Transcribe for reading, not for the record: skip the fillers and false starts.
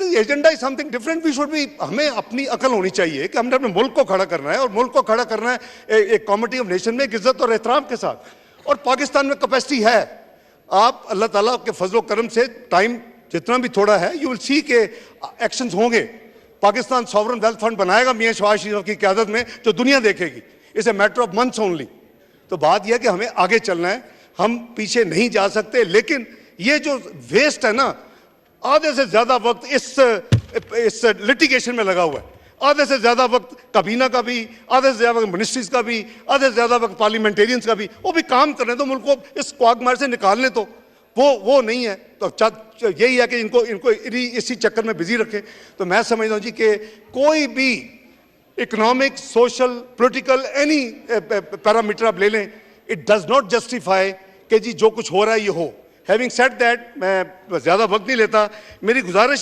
Agenda is something different. We should be, हमें अपनी अकल होनी चाहिए कि हमने अपने मुल्क को खड़ा करना है, और मुल्क को खड़ा करना है एक कॉमिटी ऑफ नेशन में इज्जत और एहतराम के साथ। और पाकिस्तान में कैपेसिटी है। आप अल्लाह ताला के फजलो करम से टाइम जितना भी थोड़ा है, यू विल सी के एक्शंस होंगे। पाकिस्तान सॉवरन वेल्थ फंड बनाएगा मियां शहबाज शरीफ की क़यादत में, जो दुनिया देखेगी। It's a matter of months only. तो बात यह है कि हमें आगे चलना है, हम पीछे नहीं जा सकते। लेकिन ये जो वेस्ट है ना, आधे से ज्यादा वक्त इस लिटिगेशन में लगा हुआ है। आधे से ज्यादा वक्त काबीना का भी, आधे से ज्यादा वक्त मिनिस्ट्रीज का भी, आधे से ज्यादा वक्त पार्लियामेंटेरियंस का भी। वो भी काम करने तो, मुल्क को इस क्वागमार से निकालने तो, वो नहीं है। तो यही है कि इनको इसी चक्कर में बिजी रखें। तो मैं समझता हूँ जी कि कोई भी economic, social, political, any parameter आप ले लें, इट डज नॉट जस्टिफाई कि जी जो कुछ हो रहा है ये हो। हैविंग सेड दैट, मैं ज़्यादा वक्त नहीं लेता। मेरी गुजारिश